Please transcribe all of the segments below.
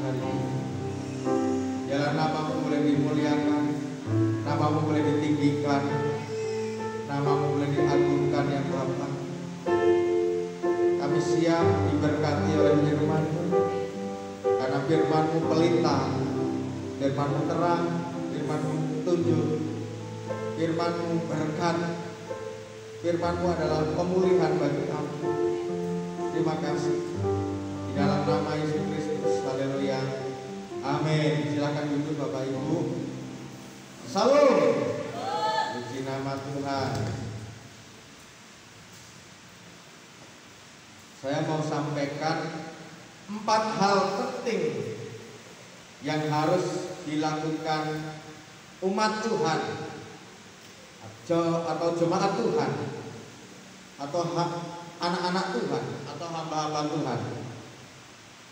hari ini. Biarlah namamu boleh dimuliakan, namamu boleh ditinggikan, namamu boleh diagungkan ya Bapa. Kami siap diberkati oleh firman-Mu, karena firman-Mu pelita, firman-Mu terang, firman-Mu tunjuk, firman-Mu berkat, firman-Mu adalah pemulihan bagi kami. Terima kasih. Di dalam nama Yesus Kristus, haleluya. Amin. Silakan duduk Bapak Ibu. Salam. Puji nama Tuhan. Saya mau sampaikan 4 hal penting yang harus dilakukan umat Tuhan atau jemaat Tuhan atau anak-anak Tuhan atau hamba-hamba Tuhan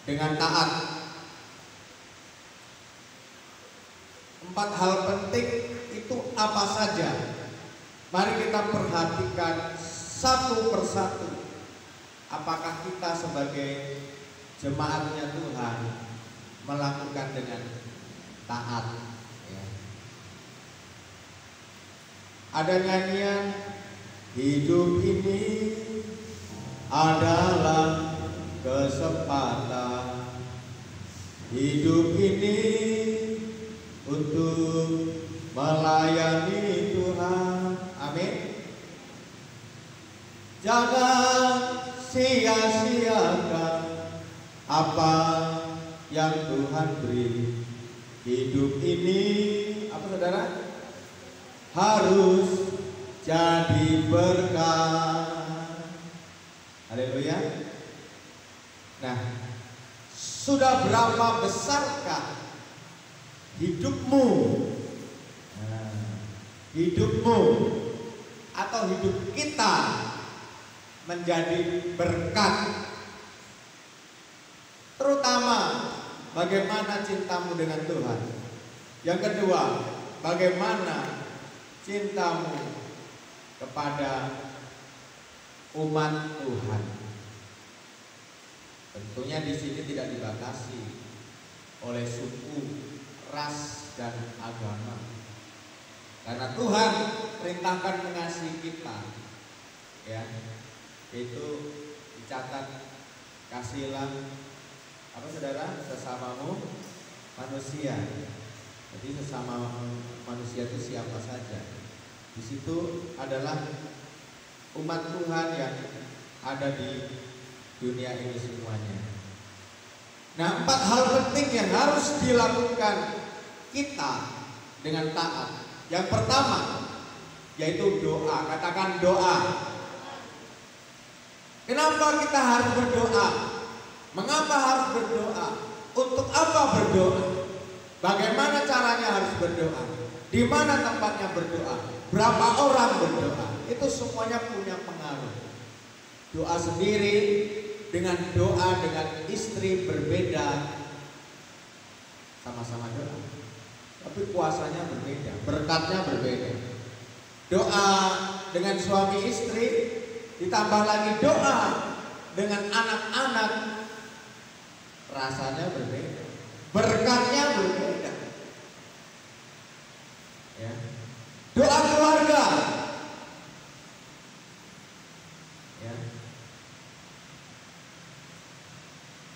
dengan taat. 4 hal penting itu apa saja? Mari kita perhatikan satu persatu. Apakah kita sebagai jemaatnya Tuhan melakukan dengan taat? Ya. Ada nyanyian, hidup ini adalah kesempatan, hidup ini untuk melayani Tuhan. Amin. Jangan sia-siakan apa yang Tuhan beri. Hidup ini, apa saudara? Harus jadi berkat. Haleluya. Nah, sudah berapa besarkah hidupmu? Hidupmu atau hidup kita menjadi berkat. Terutama bagaimana cintamu dengan Tuhan. Yang kedua, bagaimana cintamu kepada umat Tuhan. Tentunya di sini tidak dibatasi oleh suku, ras, dan agama. Karena Tuhan perintahkan mengasihi kita, ya, itu dicatat, kasihilah apa saudara, sesamamu manusia. Jadi sesama manusia itu siapa saja. Di situ adalah umat Tuhan yang ada di dunia ini semuanya. Nah, 4 hal penting yang harus dilakukan kita dengan taat. Yang pertama yaitu doa. Katakan doa. Kenapa kita harus berdoa? Mengapa harus berdoa? Untuk apa berdoa? Bagaimana caranya harus berdoa? Di mana tempatnya berdoa? Berapa orang berdoa? Itu semuanya punya pengaruh. Doa sendiri dengan doa dengan istri berbeda, sama-sama doa, tapi kuasanya berbeda, berkatnya berbeda. Doa dengan suami istri, ditambah lagi doa dengan anak-anak, rasanya berbeda, berkatnya berbeda. Ya. Doa keluarga, ya,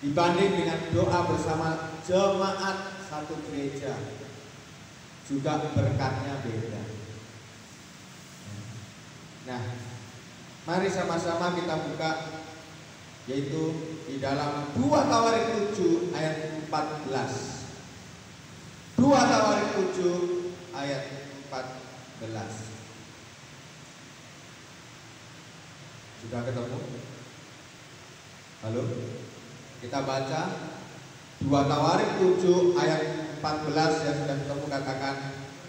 dibanding dengan doa bersama jemaat satu gereja, juga berkatnya beda. Nah, mari sama-sama kita buka, yaitu di dalam 2 Tawarik 7 ayat 14. 2 Tawarik 7 ayat 14. Sudah ketemu? Halo? Kita baca 2 Tawarik 7 ayat 14. Yang sudah ketemu katakan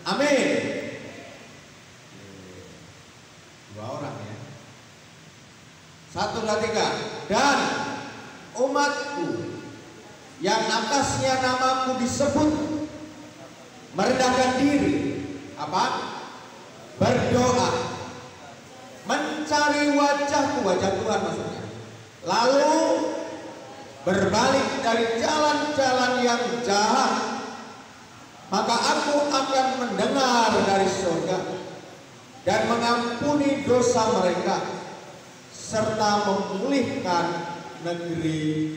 amin. 2 orang ya. 1, 2, 3. Dan umatku yang atasnya namaku disebut merendahkan diri, apa? Berdoa, mencari wajahku, wajah Tuhan maksudnya, lalu berbalik dari jalan-jalan yang jahat, maka aku akan mendengar dari surga dan mengampuni dosa mereka serta memulihkan negeri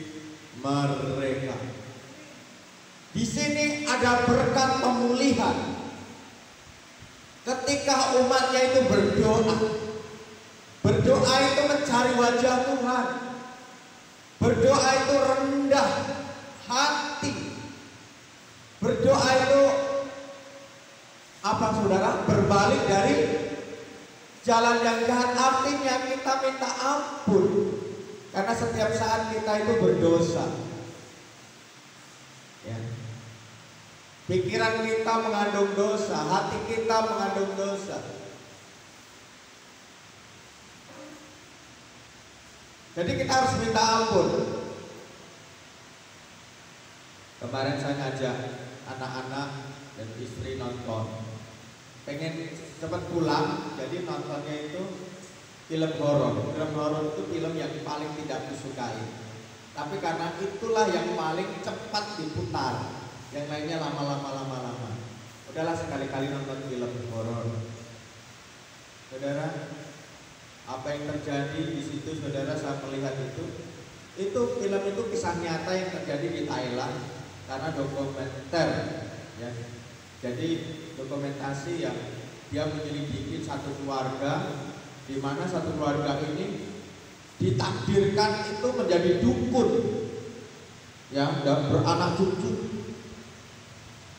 mereka. Di sini ada berkat pemulihan. Ketika umatnya itu berdoa, berdoa itu mencari wajah Tuhan, berdoa itu rendah hati, berdoa itu apa saudara? Berbalik dari jalan yang jahat. Artinya kita minta ampun, karena setiap saat kita itu berdosa. Ya. Pikiran kita mengandung dosa, hati kita mengandung dosa. Jadi kita harus minta ampun. Kemarin saya ngajak anak-anak dan istri nonton, pengen cepat pulang, jadi nontonnya itu film horor. Film horor itu film yang paling tidak disukai, tapi karena itulah yang paling cepat diputar, yang lainnya lama-lama. Udahlah sekali-kali nonton film horor. Saudara, apa yang terjadi di situ, saudara, saya melihat itu film itu kisah nyata yang terjadi di Thailand, karena dokumenter, ya. Jadi dokumentasi yang dia menyelidiki satu keluarga, di mana satu keluarga ini ditakdirkan itu menjadi dukun, ya, dan beranak cucu,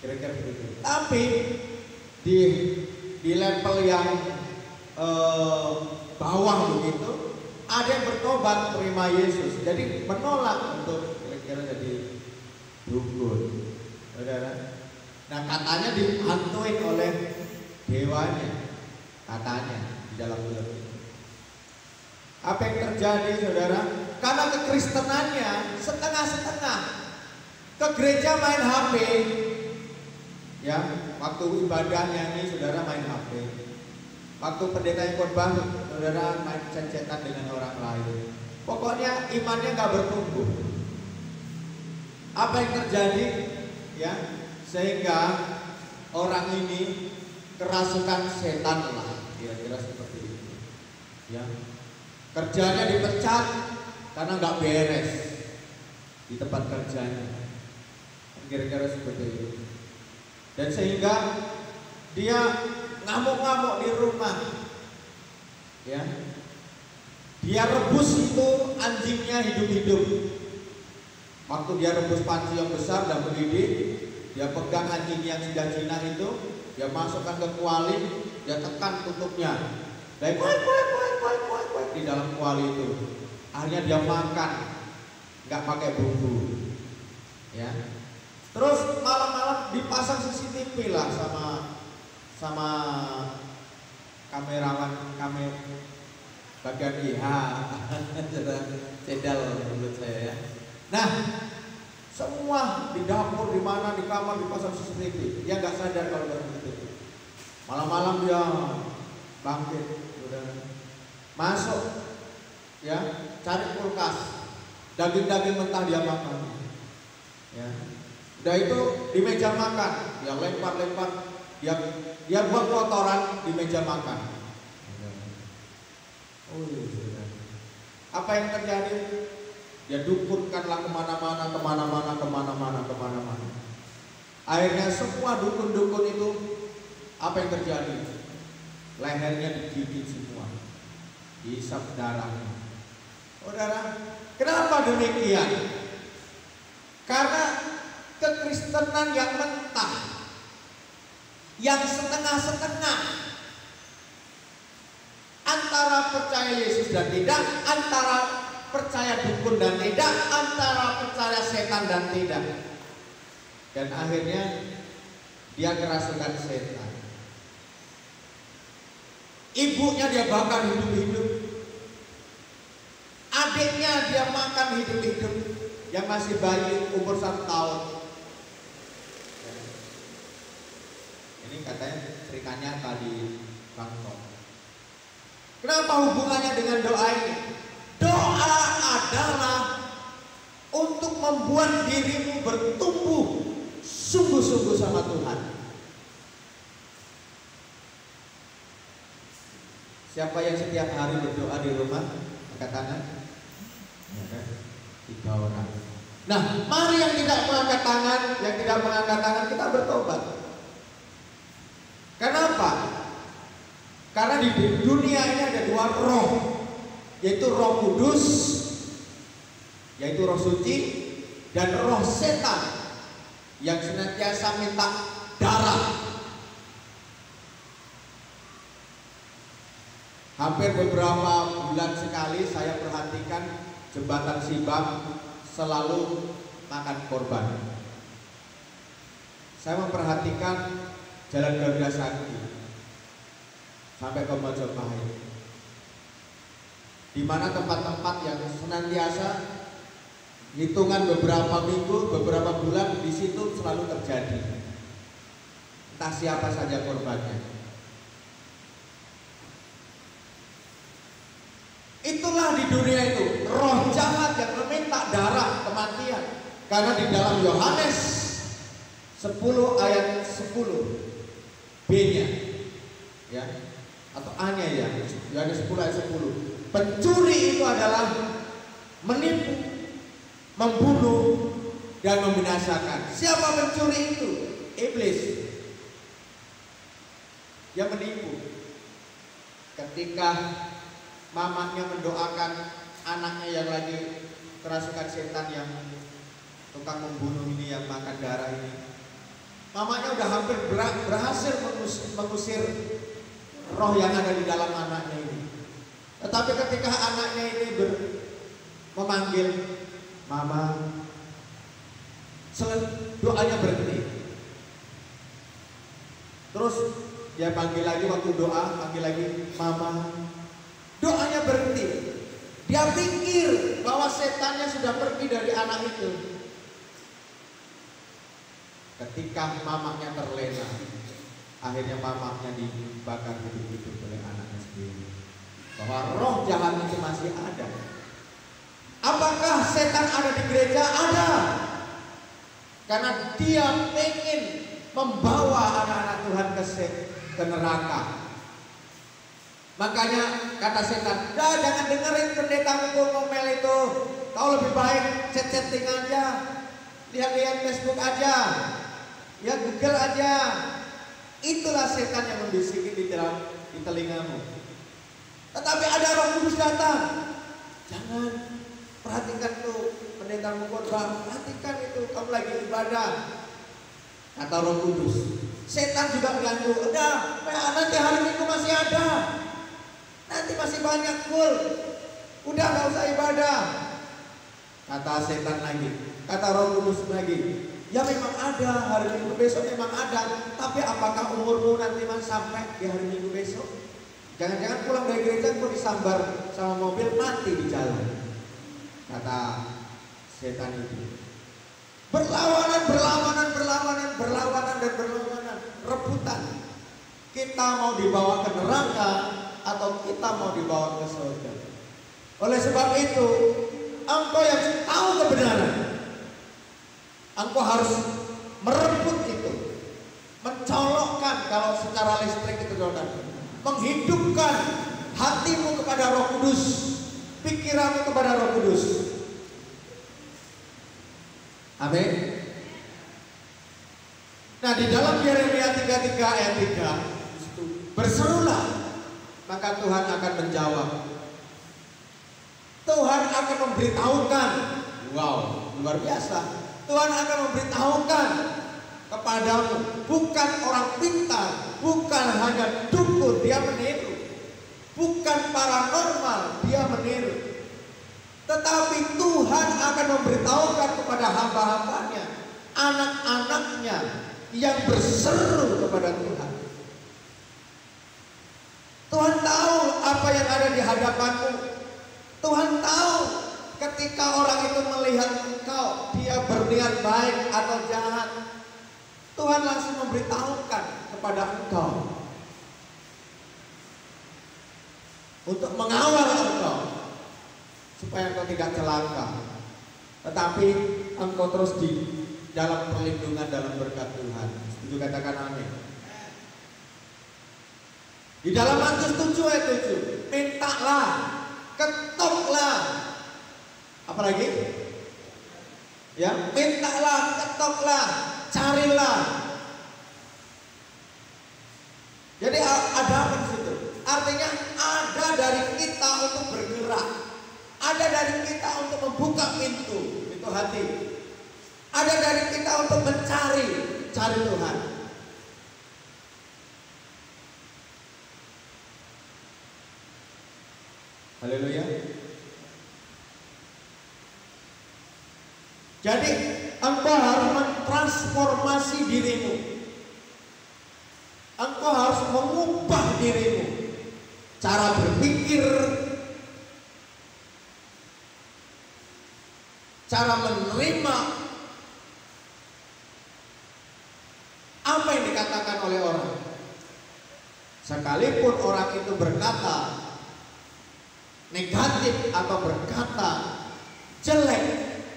kira-kira begitu. Tapi di level yang bawah begitu, ada yang bertobat menerima Yesus, jadi menolak untuk kira-kira jadi dukun, saudara. Nah, katanya dihantuin oleh dewanya, katanya di dalam film itu. Apa yang terjadi, saudara? Karena kekristenannya setengah-setengah. Ke gereja main HP, ya, waktu ibadahnya ini saudara main HP. Waktu pendeta yang khotbah, saudara main chat-chatan dengan orang lain. Pokoknya imannya nggak bertumbuh. Apa yang terjadi, ya, sehingga orang ini kerasukan setan lah, kira-kira seperti itu, ya. Kerjanya dipecat karena nggak beres di tempat kerjanya, kira-kira seperti itu. Dan sehingga dia ngamuk-ngamuk di rumah, ya. Dia rebus itu anjingnya hidup-hidup. Waktu dia rebus panci yang besar dan mendidih, dia pegang anjing yang sudah jinak itu, dia masukkan ke kuali, dia tekan tutupnya, dan di dalam kuali itu. Akhirnya dia makan, nggak pakai bumbu, ya. Terus malam-malam dipasang CCTV lah sama kamerawan bagian IH, cedal menurut saya, ya. Nah, semua di dapur, di mana, di kamar dipasang CCTV. Dia nggak sadar kalau begitu. Malam-malam dia bangkit, udah masuk, ya, cari kulkas, daging-daging mentah dia makan, ya. Udah itu di meja makan, dia lempar-lempar, dia buat kotoran di meja makan. Oh iya, apa yang terjadi? Dia dukunkanlah kemana-mana. Akhirnya semua dukun-dukun itu, apa yang terjadi? Lehernya digigit semua, dihisap darahnya. Saudara, kenapa demikian? Karena kekristenan yang mentah, yang setengah-setengah, antara percaya Yesus dan tidak, antara percaya dukun dan tidak, antara percaya setan dan tidak. Dan akhirnya dia kerasukan setan. Ibunya dia bakar hidup-hidup, adiknya dia makan hidup-hidup, yang masih bayi umur 1 tahun. Ini katanya ceritanya tadi Bangkok. Kenapa hubungannya dengan doa ini? Doa adalah untuk membuat dirimu bertumbuh sungguh-sungguh sama Tuhan. Siapa yang setiap hari berdoa di rumah? Angkat tangan. Ya kan? 3 orang. Nah, mari yang tidak mengangkat tangan, kita bertobat. Kenapa? Karena di dunia ini ada 2 roh, yaitu Roh Kudus, yaitu Roh Suci, dan roh setan yang senantiasa minta darah. Hampir beberapa bulan sekali saya perhatikan jembatan Sibam selalu makan korban. Saya memperhatikan Jalan Garuda Sakti sampai ke Mojopahit, di mana tempat-tempat yang senantiasa hitungan beberapa minggu, beberapa bulan di situ selalu terjadi. Entah siapa saja korbannya. Itulah di dunia itu roh jahat yang meminta darah kematian. Karena di dalam Yohanes 10 ayat 10 B-nya ya, atau A-nya ya, Yohanes 10 ayat 10, pencuri itu adalah menipu, membunuh, dan membinasakan. Siapa pencuri itu? Iblis yang menipu. Ketika mamanya mendoakan anaknya yang lagi kerasukan setan, yang tukang membunuh ini, yang makan darah ini, mamanya udah hampir berhasil mengusir roh yang ada di dalam anaknya ini. Tetapi ketika anaknya ini memanggil mama, doanya berhenti. Terus dia panggil lagi, waktu doa panggil lagi mama, doanya berhenti. Dia pikir bahwa setannya sudah pergi dari anak itu. Ketika mamanya terlena, akhirnya mamanya dibakar hidup-hidup oleh anaknya sendiri. Bahwa roh jahat itu masih ada. Apakah setan ada di gereja? Ada. Karena dia ingin membawa anak-anak Tuhan ke neraka. Makanya kata setan, jangan dengerin pendeta ngomel itu. Kau lebih baik chat-chatting aja, lihat-lihat Facebook aja, ya Google aja. Itulah setan yang membisiki di telingamu. Tetapi ada Roh Kudus datang. Jangan, perhatikan tuh pendeta khotbah, perhatikan itu, kamu lagi ibadah. Kata Roh Kudus. Setan juga mengganggu. Udah, nanti hari Minggu masih ada. Nanti masih banyak full. Udah gak usah ibadah. Kata setan lagi. Kata Roh Kudus lagi. Ya memang ada, hari Minggu besok memang ada. Tapi apakah umurmu nanti sampai di hari Minggu besok? Jangan-jangan pulang dari gereja kok disambar sama mobil, mati di jalan. Kata setan itu. Berlawanan, rebutan. Kita mau dibawa ke neraka atau kita mau dibawa ke surga. Oleh sebab itu, engkau yang tahu kebenaran, engkau harus merebut itu, mencolokkan, kalau secara listrik itu saudara, menghidupkan hatimu kepada Roh Kudus, pikiranmu kepada Roh Kudus. Amin. Nah, di dalam Yeremia 33 ayat 3, berserulah, maka Tuhan akan menjawab. Tuhan akan memberitahukan. Wow, luar biasa. Tuhan akan memberitahukan kepadamu, bukan orang pintar, bukan hanya dukun dia meniru, bukan paranormal dia meniru, tetapi Tuhan akan memberitahukan kepada hamba-hambanya, anak-anaknya yang berseru kepada Tuhan. Tuhan tahu apa yang ada di hadapanmu. Tuhan tahu ketika orang itu melihat engkau, dia berniat baik atau jahat. Tuhan langsung memberitahukan kepada engkau untuk mengawal engkau supaya engkau tidak celaka. tetapi engkau terus di dalam perlindungan, dalam berkat Tuhan. Setuju, katakan amin. Di dalam Matius 7 ayat 7, mintalah, ketoklah, apalagi? Ya, mintalah, ketoklah, carilah. Jadi ada apa di situ? Artinya ada dari kita untuk bergerak, ada dari kita untuk membuka pintu hati, ada dari kita untuk cari Tuhan. Haleluya. Jadi engkau harus mentransformasi dirimu. Engkau harus mengubah dirimu, cara berpikir, cara menerima apa yang dikatakan oleh orang. Sekalipun orang itu berkata negatif atau berkata jelek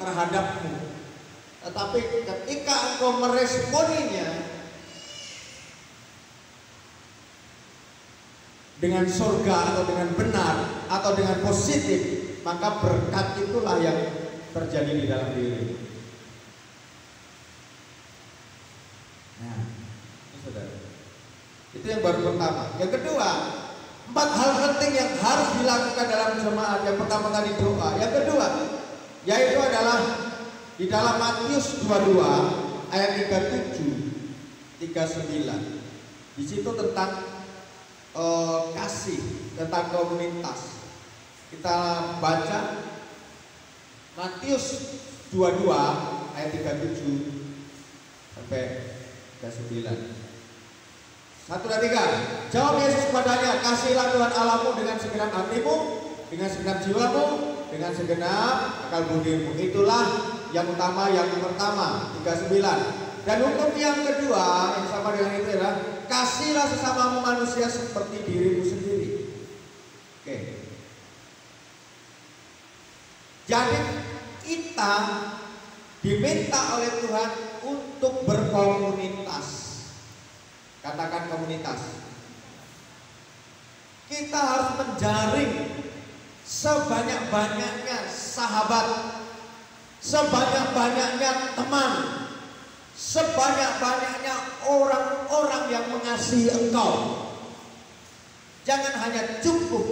terhadapmu, tetapi ketika engkau meresponinya dengan surga atau dengan benar atau dengan positif, maka berkat itulah yang terjadi di dalam diri. Nah, ini saudara, itu yang baru pertama. Yang kedua, 4 hal penting yang harus dilakukan dalam jemaat. Yang pertama tadi doa. Yang kedua, yaitu adalah di dalam Matius 22 ayat 37, 39. Di situ tentang kasih, tentang komunitas. Kita baca Matius 22 ayat 37 sampai 39. 1, 2, 3. Jawab Yesus kepadanya, kasihlah Tuhan Allahmu dengan segenap hatimu, dengan segenap jiwamu, dengan segenap akal budimu. Itulah yang utama, yang pertama. 39. Dan hukum yang kedua yang sama dengan itu adalah kasihlah sesamamu manusia seperti dirimu sendiri. Oke. Jadi kita diminta oleh Tuhan untuk berkomunitas. Katakan komunitas. Kita harus menjaring sebanyak-banyaknya sahabat, sebanyak-banyaknya teman, sebanyak-banyaknya orang-orang yang mengasihi engkau. Jangan hanya cukup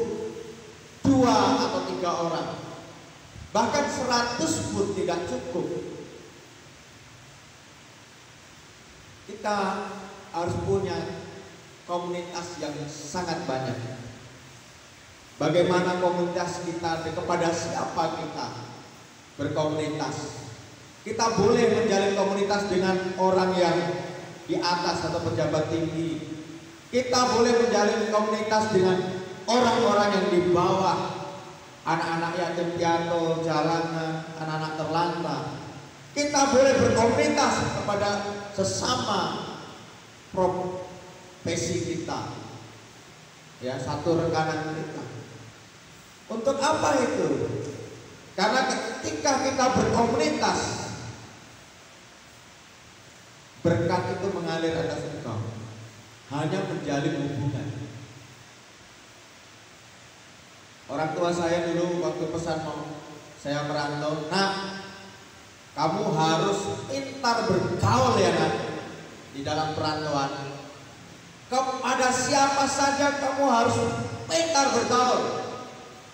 2 atau 3 orang, bahkan 100 pun tidak cukup. Kita harus punya komunitas yang sangat banyak. Bagaimana komunitas kita, kepada siapa kita berkomunitas? Kita boleh menjalin komunitas dengan orang yang di atas atau pejabat tinggi. Kita boleh menjalin komunitas dengan orang-orang yang di bawah, anak-anak yatim piatu, jalanan, anak-anak terlantar. Kita boleh berkomunitas kepada sesama profesi kita, ya, satu rekanan kita. Untuk apa itu? Karena ketika kita berkomunitas, berkat itu mengalir atas engkau. Hanya menjalin hubungan. Orang tua saya dulu waktu pesan mau saya merantau, nah, kamu harus pintar bergaul ya nak, di dalam perantauan. Kepada siapa saja kamu harus pintar bergaul.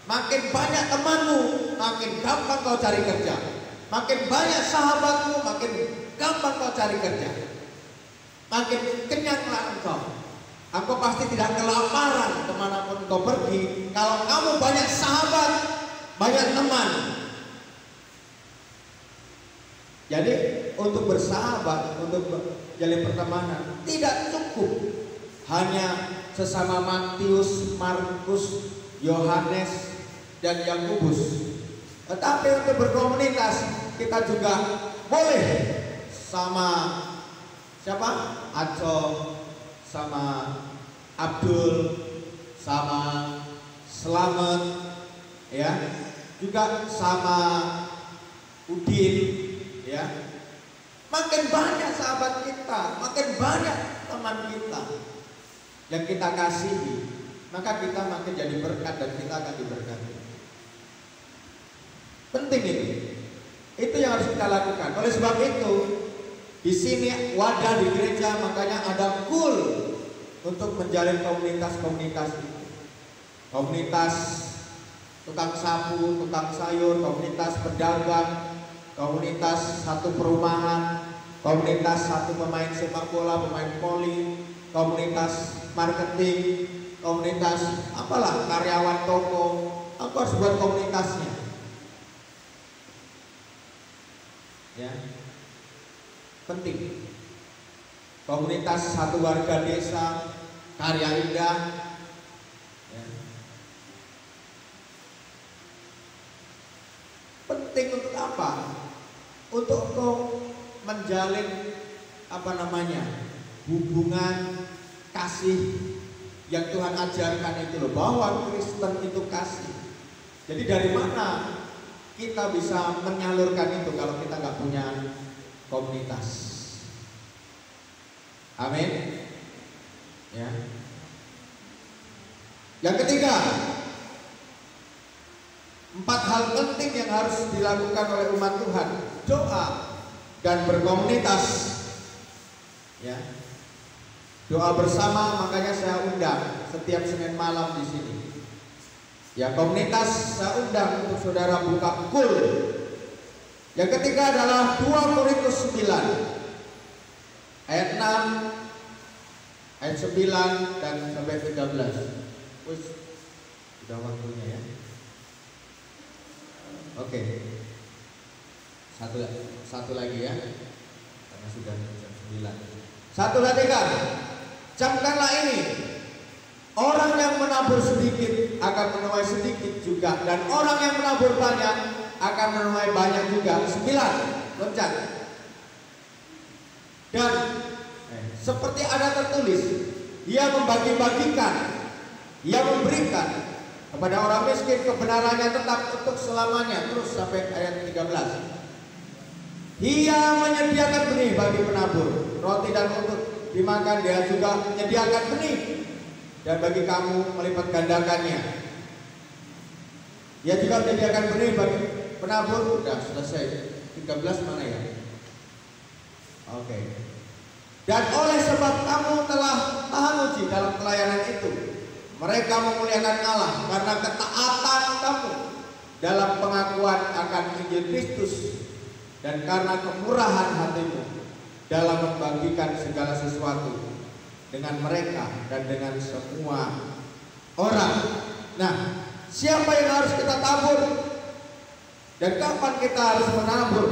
Makin banyak temanmu, makin gampang kau cari kerja. Makin banyak sahabatmu, makin gampang kau cari kerja. Makin kenyanglah engkau. Engkau pasti tidak kelaparan kemanapun engkau pergi. Kalau kamu banyak sahabat, banyak teman. Jadi untuk bersahabat, untuk jalin pertemanan tidak cukup hanya sesama Matius, Markus, Yohanes, dan Yakobus. Tetapi untuk berkomunitas kita juga boleh sama siapa? Aco, sama Abdul, sama Slamet, ya, juga sama Udin, ya. Makin banyak sahabat kita, makin banyak teman kita yang kita kasihi, maka kita makin jadi berkat dan kita akan diberkati. Penting itu. Itu yang harus kita lakukan. Oleh sebab itu, di sini wadah di gereja makanya ada goal untuk menjalin komunitas-komunitas itu. Komunitas tukang sapu, tukang sayur, komunitas pedagang, komunitas satu perumahan, komunitas satu pemain sepak bola, pemain voli, komunitas marketing, komunitas apalah karyawan toko. Aku harus buat komunitasnya. Ya, penting. Komunitas satu warga desa, karya indah. Ya. Penting untuk apa? Untuk engkau menjalin hubungan kasih yang Tuhan ajarkan itu loh, bahwa Kristen itu kasih. Jadi dari mana kita bisa menyalurkan itu kalau kita nggak punya komunitas? Amin. Ya. Yang ketiga, 4 hal penting yang harus dilakukan oleh umat Tuhan: doa dan berkomunitas. Ya. Doa bersama, makanya saya undang setiap Senin malam di sini. Ya, komunitas saya undang untuk saudara buka kul. Yang ketiga adalah 2 Korintus 9 ayat 6, ayat 9 dan sampai 13. Wih, sudah waktunya ya. Oke. Satu lagi ya. Karena sudah jam 9. 1, 2, 3. Camkanlah ini. Orang yang menabur sedikit akan menuai sedikit juga, dan orang yang menabur banyak akan menuai banyak juga. 9, loncat. Dan seperti ada tertulis, dia membagi-bagikan, dia memberikan kepada orang miskin, kebenarannya tetap untuk selamanya. Terus sampai ayat 13. Dia menyediakan benih bagi penabur, roti dan untuk dimakan. Dia juga menyediakan benih dan bagi kamu melipat gandakannya. Dia juga menyediakan benih bagi penabur. Sudah selesai. 13 mana ya? Oke. Dan oleh sebab kamu telah tahan uji dalam pelayanan itu, mereka memuliakan Allah karena ketaatan kamu dalam pengakuan akan Injil Kristus, dan karena kemurahan hatimu dalam membagikan segala sesuatu dengan mereka dan dengan semua orang. Nah, siapa yang harus kita tabur? Dan kapan kita harus menabur?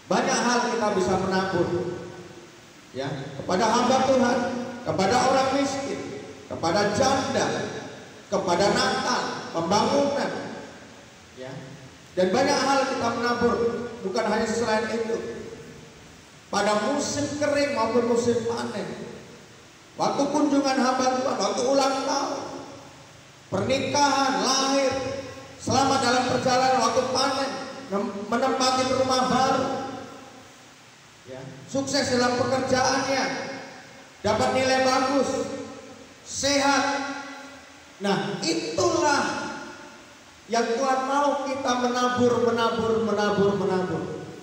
Banyak hal kita bisa menabur, ya, kepada hamba Tuhan, kepada orang miskin, kepada janda, kepada Natal, pembangunan, ya. Dan banyak hal kita menabur, bukan hanya selain itu. Pada musim kering maupun musim panen, waktu kunjungan hamba Tuhan, waktu ulang tahun, pernikahan, lahir, selamat dalam perjalanan, waktu panen, menempati rumah baru, ya, sukses dalam pekerjaannya, dapat nilai bagus, sehat. Nah, itulah yang Tuhan mau kita menabur.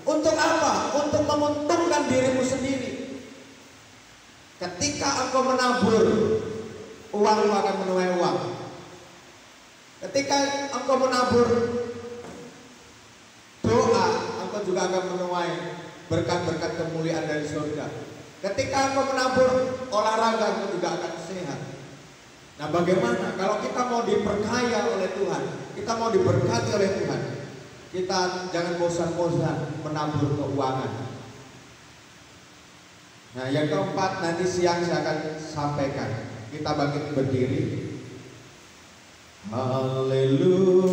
Untuk apa? Untuk menguntungkan dirimu sendiri. Ketika engkau menabur, uangmu akan menuai uang. Ketika engkau menabur doa, engkau juga akan menuai berkat-berkat kemuliaan dari surga. Ketika engkau menabur olahraga, engkau juga akan sehat. Nah, bagaimana kalau kita mau diperkaya oleh Tuhan, kita mau diberkati oleh Tuhan, kita jangan bosan-bosan menabur keuangan. Nah, yang keempat nanti siang saya akan sampaikan. Kita bangkit berdiri. Haleluya.